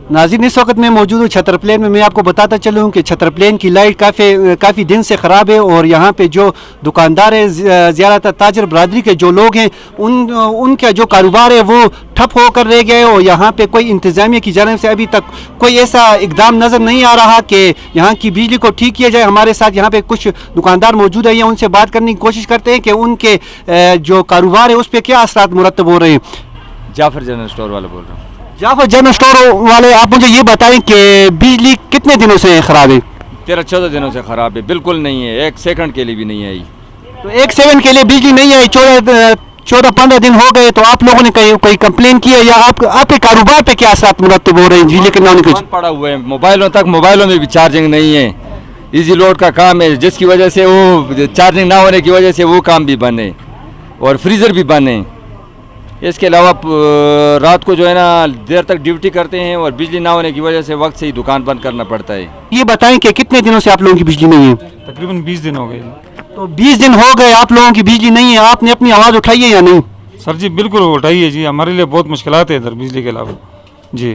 नाज़रीन, इस वक्त मैं मौजूद हूँ छतर प्लेन में। मैं आपको बताता चलूँ कि छतर प्लेन की लाइट काफ़ी दिन से ख़राब है और यहाँ पे जो दुकानदार है, ज़्यादातर ताजर बरादरी के जो लोग हैं, उनका जो कारोबार है वो ठप होकर रह गया है और यहाँ पे कोई इंतज़ामिया की जानिब से अभी तक कोई ऐसा इकदाम नज़र नहीं आ रहा कि यहाँ की बिजली को ठीक किया जाए। हमारे साथ यहाँ पे कुछ दुकानदार मौजूद है, उनसे बात करने की कोशिश करते हैं कि उनके जो कारोबार है उस पर क्या असरात मुरतब हो रहे हैं। जाफर जनरल स्टोर वाला बोल रहा हूँ। जाफर जनरल स्टोर वाले, आप मुझे ये बताएं कि बिजली कितने दिनों से ख़राब है? 13-14 दिनों से ख़राब है, बिल्कुल नहीं है, एक सेकंड के लिए भी नहीं आई। तो एक सेकंड के लिए बिजली नहीं आई, 14-15 दिन हो गए। तो आप लोगों ने कोई कंप्लेन की है या आपके कारोबार पे क्या असर मुरतब हो रहे हैं बिजली के ना होने के? पड़ा हुआ है मोबाइलों में भी चार्जिंग नहीं है। इजी लोड का काम है, जिसकी वजह से वो चार्जिंग ना होने की वजह से वो काम भी बंद है और फ्रीज़र भी बंद है। इसके अलावा रात को जो है ना देर तक ड्यूटी करते हैं और बिजली ना होने की वजह से वक्त से ही दुकान बंद करना पड़ता है। ये बताएं कि कितने दिनों से आप लोगों की बिजली नहीं है? तकरीबन 20 दिन हो गए। तो 20 दिन हो गए आप लोगों की बिजली नहीं है, आपने अपनी आवाज़ उठाई है या नहीं? सर जी बिल्कुल उठाई है जी, हमारे लिए बहुत मुश्किलात है इधर बिजली के अलावा जी।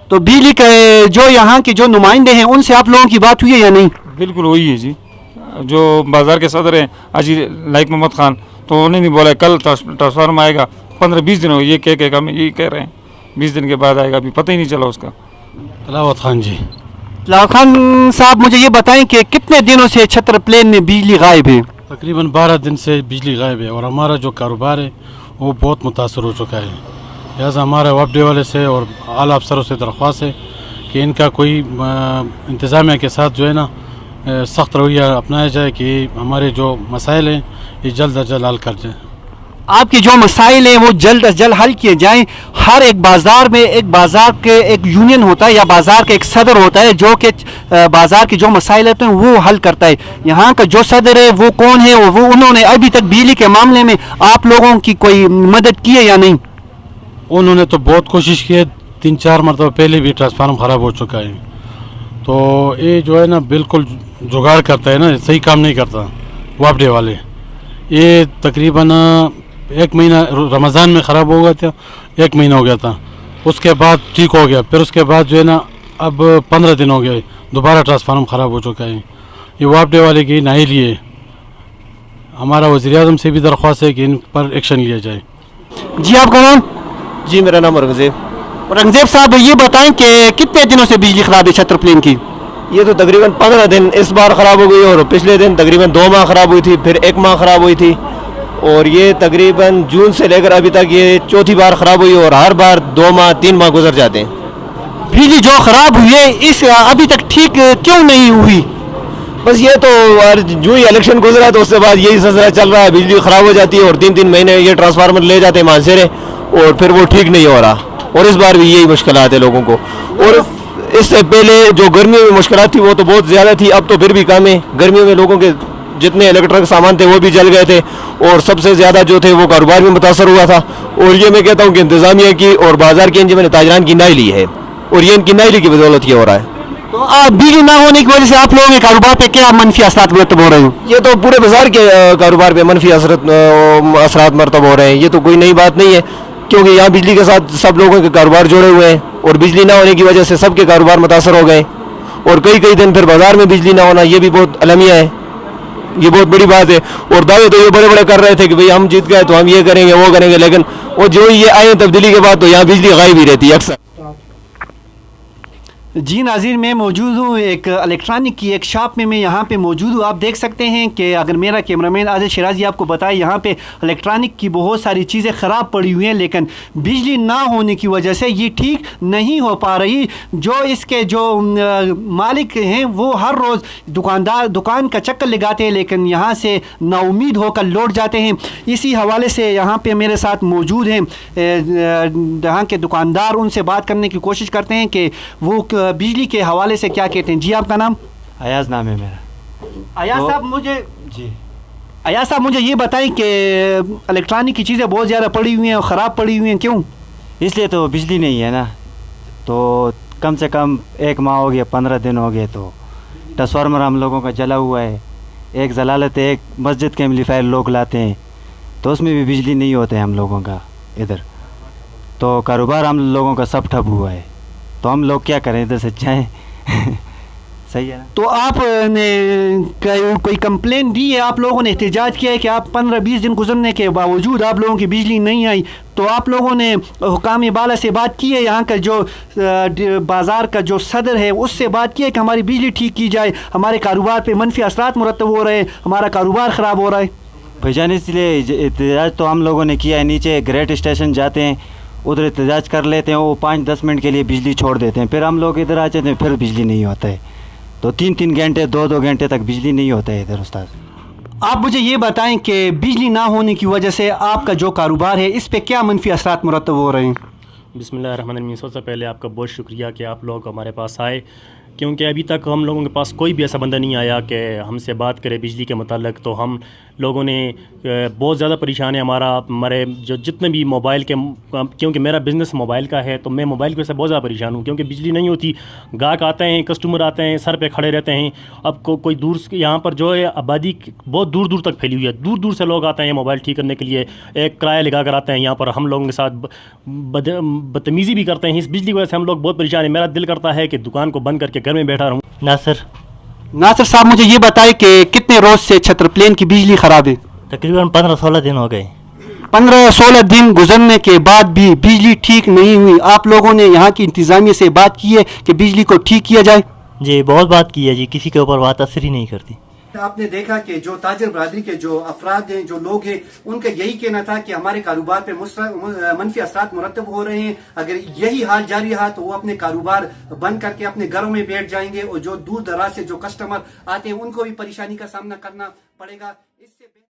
तो बिजली के जो यहाँ के जो नुमाइंदे हैं उनसे आप लोगों की बात हुई है या नहीं? बिल्कुल हुई है जी। जो बाज़ार के सदर हैं हाजी लाइक मोहम्मद खान, तो उन्होंने नहीं बोला कल ट्रांसफार्मर आएगा। 15-20 दिन हो ये कह हमें यही कह रहे हैं 20 दिन के बाद आएगा, अभी पता ही नहीं चला उसका। तलावत खान जी। तलावत खान साहब, मुझे ये बताएं कि कितने दिनों से छतर प्लेन में बिजली गायब है? तकरीबन 12 दिन से बिजली गायब है और हमारा जो कारोबार है वो बहुत मुतासर हो चुका है। लिहाजा हमारे वफडे वाले से और आला अफसरों से दरख्वास्त है कि इनका कोई इंतज़ामिया के साथ जो है ना सख्त रवैया अपनाया जाए कि हमारे जो मसाइल हैं ये जल्द अज जल्द हल कर जाए। आपके जो मसाइल हैं वो जल्द अज जल्द हल किए जाएं। हर एक बाज़ार में एक बाज़ार के एक यूनियन होता है या बाज़ार का एक सदर होता है जो कि बाज़ार के जो मसाइल होते हैं वो हल करता है। यहाँ का जो सदर है वो कौन है? वो उन्होंने अभी तक बिजली के मामले में आप लोगों की कोई मदद की है या नहीं? उन्होंने तो बहुत कोशिश की है, 3-4 मरतबा पहले भी ट्रांसफार्मर ख़राब हो चुका है। तो ये जो है ना बिल्कुल जुगाड़ करता है ना, सही काम नहीं करता वफडे वाले। ये तकरीबन 1 महीना रमज़ान में ख़राब हो गया था, 1 महीना हो गया था, उसके बाद ठीक हो गया, फिर उसके बाद जो है ना अब 15 दिन हो गए दोबारा ट्रांसफार्मर ख़राब हो चुका है। ये वफडे वाले की नाअहली है। हमारा वज़ीर-ए-आज़म से भी दरख्वास्त है कि इन पर एक्शन लिया जाए। जी आपका नाम? जी मेरा नाम औरंगज़ेब। औरंगज़ेब साहब, ये बताएं कि कितने दिनों से बिजली ख़राब है छतर प्लेन की? ये तो तकरीबन 15 दिन इस बार ख़राब हो गई और पिछले दिन तकरीबन 2 माह ख़राब हुई थी, फिर 1 माह ख़राब हुई थी और ये तकरीबन जून से लेकर अभी तक ये चौथी बार ख़राब हुई और हर बार 2 माह 3 माह गुजर जाते हैं। बिजली जो ख़राब हुई है इस अभी तक ठीक क्यों नहीं हुई? बस ये तो जो ही इलेक्शन गुजरा तो उसके बाद यही सिलसिला चल रहा है, बिजली ख़राब हो जाती है और 3-3 महीने ये ट्रांसफार्मर ले जाते हैं मानसेरे और फिर वो ठीक नहीं हो रहा। और इस बार भी यही मुश्किलात है लोगों को। और इससे पहले जो गर्मियों में मुश्किलात थी वो तो बहुत ज़्यादा थी, अब तो फिर भी कम है। गर्मियों में लोगों के जितने इलेक्ट्रिक सामान थे वो भी जल गए थे और सबसे ज़्यादा जो थे वो कारोबार भी मुतासर हुआ था। और ये मैं कहता हूँ कि इंतज़ामिया की और बाज़ार की अंजुमन ताजरान की नाअहली है और ये इनकी नाअहली की बदौलत ये हो रहा है। तो बिजली ना होने की वजह से आप लोगों के कारोबार पे क्या मनफी असरात मुरतब हो रहे हैं? ये तो पूरे बाजार के कारोबार पे मनफी असरात मरतब हो रहे हैं। ये तो कोई नई बात नहीं है क्योंकि यहाँ बिजली के साथ सब लोगों के कारोबार जुड़े हुए हैं और बिजली ना होने की वजह से सबके कारोबार मुतासर हो गए और कई दिन फिर बाजार में बिजली ना होना ये भी बहुत अलमिया है, ये बहुत बड़ी बात है। और दावे तो ये बड़े बड़े कर रहे थे कि भाई हम जीत गए तो हम ये करेंगे वो करेंगे, लेकिन वो जो ये आए तब्दीली के बाद तो यहाँ बिजली गायब ही रहती है अक्सर। जी नाज़रीन, मैं मौजूद हूँ एक इलेक्ट्रॉनिक की एक शॉप में। मैं यहाँ पे मौजूद हूँ। आप देख सकते हैं कि अगर मेरा कैमरामैन आदिल शिराजी आपको बताए, यहाँ पे इलेक्ट्रॉनिक की बहुत सारी चीज़ें ख़राब पड़ी हुई हैं, लेकिन बिजली ना होने की वजह से ये ठीक नहीं हो पा रही। जो इसके जो मालिक हैं वो हर रोज़ दुकान का चक्कर लगाते हैं, लेकिन यहाँ से नाउमीद होकर लौट जाते हैं। इसी हवाले से यहाँ पे मेरे साथ मौजूद हैं यहाँ के दुकानदार, उनसे बात करने की कोशिश करते हैं कि वो बिजली के हवाले से क्या कहते हैं। जी आपका नाम? अयाज नाम है मेरा। अयाज साहब मुझे ये बताएं कि इलेक्ट्रॉनिक की चीज़ें बहुत ज़्यादा पड़ी हुई हैं और ख़राब पड़ी हुई हैं, क्यों? इसलिए तो बिजली नहीं है ना, तो कम से कम 1 माह हो गया, 15 दिन हो गए। तो ट्रांसफार्मर हम लोगों का जला हुआ है, एक जलालत है, एक मस्जिद के एम्पलीफायर लोग लाते हैं तो उसमें भी बिजली नहीं होते हम लोगों का इधर। तो कारोबार हम लोगों का सब ठप हुआ है तो हम लोग क्या करें, इधर से जाएँ सही है ना। तो आपने कोई कंप्लेन दी है, आप लोगों ने एहतजाज किया है कि आप 15-20 दिन गुजरने के बावजूद आप लोगों की बिजली नहीं आई, तो आप लोगों ने हुकाम बाला से बात की है, यहाँ का जो बाज़ार का जो सदर है उससे बात की है कि हमारी बिजली ठीक की जाए, हमारे कारोबार पे मनफी असरात मुरतब हो रहे हैं, हमारा कारोबार ख़राब हो रहा है। भाईजान इसलिए एहतजाज तो हम लोगों ने किया है, नीचे ग्रेट स्टेशन जाते हैं, उधर एहतजाज कर लेते हैं, वो 5-10 मिनट के लिए बिजली छोड़ देते हैं, फिर हम लोग इधर आ जाते हैं, फिर बिजली नहीं होता है, तो 3-3 घंटे 2-2 घंटे तक बिजली नहीं होता है इधर उस्ताद। आप मुझे ये बताएं कि बिजली ना होने की वजह से आपका जो कारोबार है इस पे क्या मनफी असरात मुरतब हो रहे हैं? बिस्मिल्लाहिर्रहमानिर्रहीम। सबसे पहले आपका बहुत शुक्रिया कि आप लोग हमारे पास आए, क्योंकि अभी तक हम लोगों के पास कोई भी ऐसा बंदा नहीं आया कि हमसे बात करे बिजली के मतलब। तो हम लोगों ने बहुत ज़्यादा परेशान है, हमारे जो जितने भी मोबाइल के, क्योंकि मेरा बिज़नेस मोबाइल का है, तो मैं मोबाइल की वजह से बहुत ज़्यादा परेशान हूँ, क्योंकि बिजली नहीं होती, गाहक आते हैं, कस्टमर आते हैं, सर पे खड़े रहते हैं। अब कोई दूर यहाँ पर जो है आबादी बहुत दूर दूर तक फैली हुई है, दूर दूर से लोग आते हैं मोबाइल ठीक करने के लिए, एक किराया लगा कर आते हैं यहाँ पर, हम लोगों के साथ बदतमीज़ी भी करते हैं। इस बिजली की वजह से हम लोग बहुत परेशान हैं। मेरा दिल करता है कि दुकान को बंद करके घर में बैठा रहूँ। नासिर साहब मुझे ये बताएं कि कितने रोज़ से छतर प्लेन की बिजली ख़राब है? तकरीबन 15-16 दिन हो गए। 15-16 दिन गुजरने के बाद भी बिजली ठीक नहीं हुई। आप लोगों ने यहाँ की इंतज़ामिया से बात की है कि बिजली को ठीक किया जाए? जी बहुत बात की है जी, किसी के ऊपर बात असर ही नहीं करती। आपने देखा कि जो ताजर बरादरी के जो अफराद हैं, जो लोग हैं, उनका यही कहना था कि हमारे कारोबार पे मनफी असरात मुरतब हो रहे हैं, अगर यही हाल जारी रहा तो वो अपने कारोबार बंद करके अपने घरों में बैठ जाएंगे, और जो दूर दराज से जो कस्टमर आते हैं उनको भी परेशानी का सामना करना पड़ेगा।